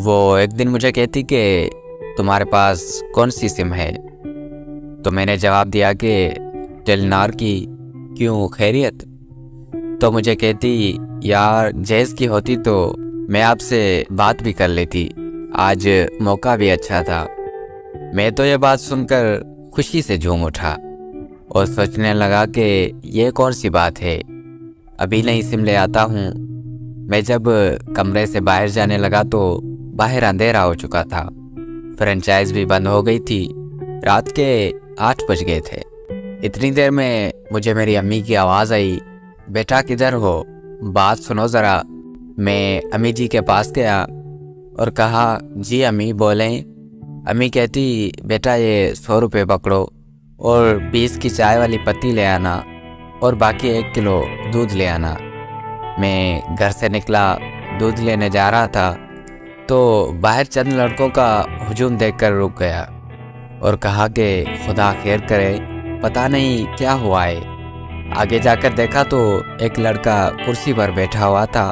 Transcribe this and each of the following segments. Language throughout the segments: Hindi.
वो एक दिन मुझे कहती कि तुम्हारे पास कौन सी सिम है। तो मैंने जवाब दिया कि टेलीनॉर की। क्यों, खैरियत? तो मुझे कहती यार जैज़ की होती तो मैं आपसे बात भी कर लेती, आज मौका भी अच्छा था। मैं तो ये बात सुनकर खुशी से झूम उठा और सोचने लगा कि ये कौन सी बात है, अभी नहीं सिम ले आता हूँ। मैं जब कमरे से बाहर जाने लगा तो बाहर अंधेरा हो चुका था, फ्रेंचाइज भी बंद हो गई थी, रात के 8 बज गए थे। इतनी देर में मुझे मेरी अम्मी की आवाज़ आई, बेटा किधर हो, बात सुनो ज़रा। मैं अम्मी जी के पास गया और कहा जी अम्मी बोलें। अम्मी कहती बेटा ये 100 रुपये पकड़ो और 20 की चाय वाली पत्ती ले आना और बाकी 1 किलो दूध ले आना। मैं घर से निकला, दूध लेने जा रहा था तो बाहर चंद लड़कों का हुजूम देखकर रुक गया और कहा कि खुदा खैर करे, पता नहीं क्या हुआ है। आगे जाकर देखा तो एक लड़का कुर्सी पर बैठा हुआ था,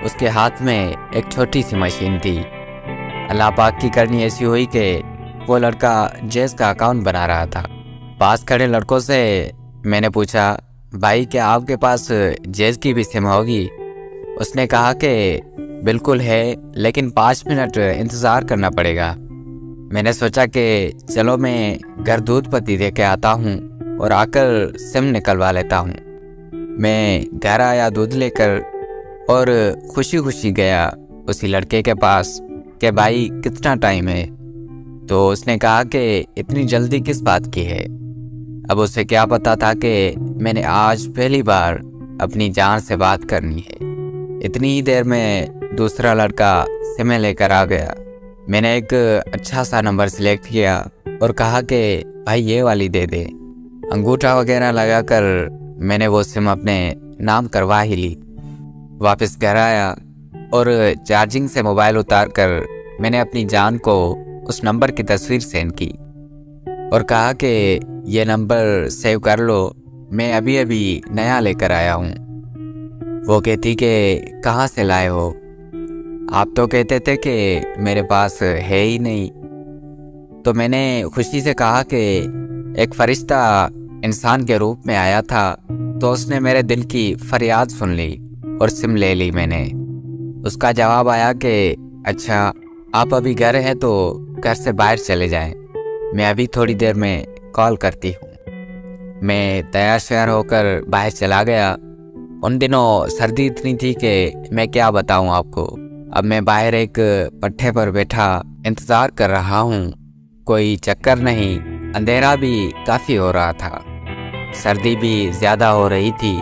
उसके हाथ में एक छोटी सी मशीन थी। अल्लाह पाक की करनी ऐसी हुई कि वो लड़का जैज़ का अकाउंट बना रहा था। पास खड़े लड़कों से मैंने पूछा भाई क्या आपके पास जैज़ की भी सिम होगी? उसने कहा कि बिल्कुल है, लेकिन 5 मिनट इंतज़ार करना पड़ेगा। मैंने सोचा कि चलो मैं घर दूध पत्ती दे के आता हूँ और आकर सिम निकलवा लेता हूँ। मैं घर आया दूध लेकर और खुशी खुशी गया उसी लड़के के पास कि भाई कितना टाइम है? तो उसने कहा कि इतनी जल्दी किस बात की है। अब उसे क्या पता था कि मैंने आज पहली बार अपनी जान से बात करनी है। इतनी ही देर में दूसरा लड़का सिम लेकर आ गया। मैंने एक अच्छा सा नंबर सिलेक्ट किया और कहा कि भाई ये वाली दे दे। अंगूठा वगैरह लगाकर मैंने वो सिम अपने नाम करवा ही ली। वापस घर आया और चार्जिंग से मोबाइल उतार कर मैंने अपनी जान को उस नंबर की तस्वीर सेंड की और कहा कि ये नंबर सेव कर लो, मैं अभी अभी नया लेकर आया हूँ। वो कहती कि कहाँ से लाए हो? आप तो कहते थे कि मेरे पास है ही नहीं। तो मैंने खुशी से कहा कि एक फरिश्ता इंसान के रूप में आया था तो उसने मेरे दिल की फरियाद सुन ली और सिम ले ली मैंने। उसका जवाब आया कि अच्छा आप अभी घर हैं तो घर से बाहर चले जाएं, मैं अभी थोड़ी देर में कॉल करती हूँ। मैं तैयार श्यार होकर बाहर चला गया। उन दिनों सर्दी इतनी थी कि मैं क्या बताऊँ आपको। अब मैं बाहर एक पट्टे पर बैठा इंतज़ार कर रहा हूँ, कोई चक्कर नहीं। अंधेरा भी काफ़ी हो रहा था, सर्दी भी ज़्यादा हो रही थी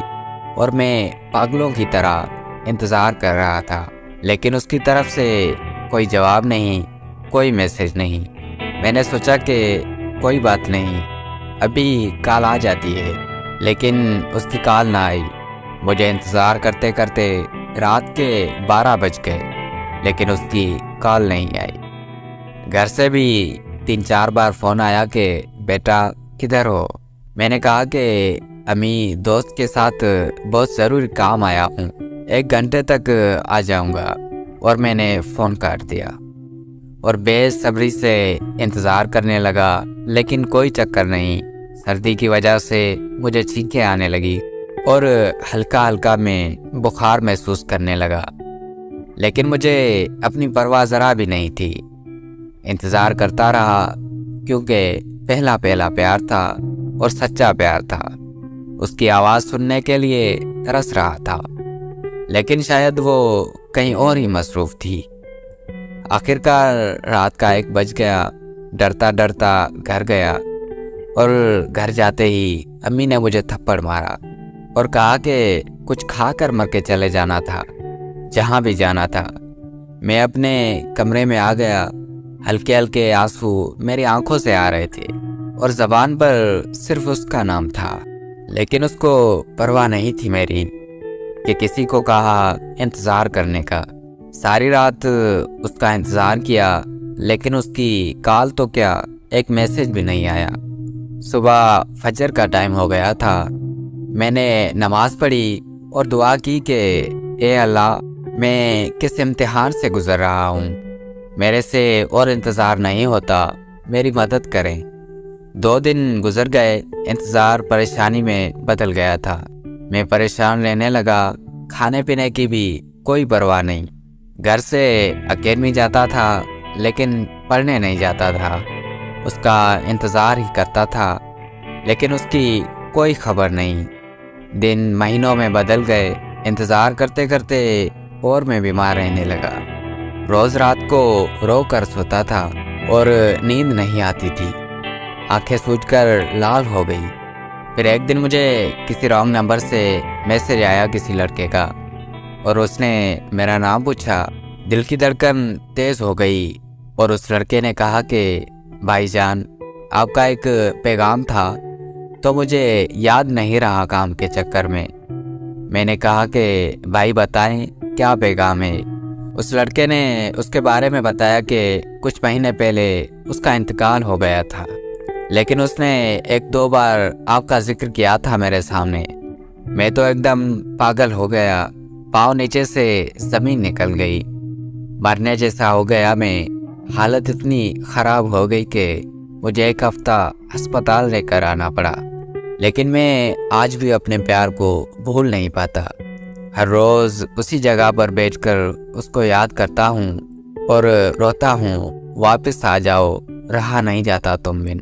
और मैं पागलों की तरह इंतज़ार कर रहा था, लेकिन उसकी तरफ से कोई जवाब नहीं, कोई मैसेज नहीं। मैंने सोचा कि कोई बात नहीं, अभी कॉल आ जाती है, लेकिन उसकी कॉल ना आई। मुझे इंतज़ार करते करते रात के 12 बज गए, लेकिन उसकी कॉल नहीं आई। घर से भी 3-4 बार फ़ोन आया कि बेटा किधर हो? मैंने कहा कि अम्मी दोस्त के साथ बहुत ज़रूरी काम आया हूँ, 1 घंटे तक आ जाऊँगा। और मैंने फ़ोन काट दिया और बेसब्री से इंतज़ार करने लगा, लेकिन कोई चक्कर नहीं। सर्दी की वजह से मुझे छींकें आने लगी और हल्का हल्का मैं बुखार महसूस करने लगा, लेकिन मुझे अपनी परवाह ज़रा भी नहीं थी। इंतज़ार करता रहा क्योंकि पहला पहला प्यार था और सच्चा प्यार था। उसकी आवाज़ सुनने के लिए तरस रहा था, लेकिन शायद वो कहीं और ही मसरूफ़ थी। आखिरकार रात का 1 बज गया। डरता डरता घर गया और घर जाते ही अम्मी ने मुझे थप्पड़ मारा और कहा कि कुछ खाकर मर के चले जाना था, जहाँ भी जाना था। मैं अपने कमरे में आ गया। हल्के हल्के आंसू मेरी आंखों से आ रहे थे और ज़बान पर सिर्फ उसका नाम था, लेकिन उसको परवाह नहीं थी मेरी कि किसी को कहा इंतज़ार करने का। सारी रात उसका इंतज़ार किया, लेकिन उसकी कॉल तो क्या, एक मैसेज भी नहीं आया। सुबह फजर का टाइम हो गया था। मैंने नमाज़ पढ़ी और दुआ की कि ए अल्लाह, मैं किस इम्तिहान से गुज़र रहा हूँ, मेरे से और इंतज़ार नहीं होता, मेरी मदद करें। 2 दिन गुजर गए, इंतज़ार परेशानी में बदल गया था। मैं परेशान रहने लगा, खाने पीने की भी कोई परवाह नहीं। घर से अकेडमी जाता था लेकिन पढ़ने नहीं जाता था। उसका इंतज़ार ही करता था लेकिन उसकी कोई खबर नहीं। दिन महीनों में बदल गए, इंतज़ार करते करते और मैं बीमार रहने लगा। रोज़ रात को रो कर सोता था और नींद नहीं आती थी। आंखें सूजकर लाल हो गई। फिर एक दिन मुझे किसी रॉन्ग नंबर से मैसेज आया किसी लड़के का, और उसने मेरा नाम पूछा। दिल की धड़कन तेज़ हो गई और उस लड़के ने कहा कि भाईजान, आपका एक पैगाम था, तो मुझे याद नहीं रहा काम के चक्कर में। मैंने कहा कि भाई बताएं क्या पैगाम है। उस लड़के ने उसके बारे में बताया कि कुछ महीने पहले उसका इंतकाल हो गया था, लेकिन उसने 1-2 बार आपका जिक्र किया था मेरे सामने। मैं तो एकदम पागल हो गया, पाँव नीचे से ज़मीन निकल गई, मरने जैसा हो गया मैं। हालत इतनी ख़राब हो गई कि मुझे 1 हफ्ता अस्पताल लेकर आना पड़ा। लेकिन मैं आज भी अपने प्यार को भूल नहीं पाता। हर रोज़ उसी जगह पर बैठकर उसको याद करता हूँ और रोता हूँ, वापस आ जाओ, रहा नहीं जाता तुम बिन।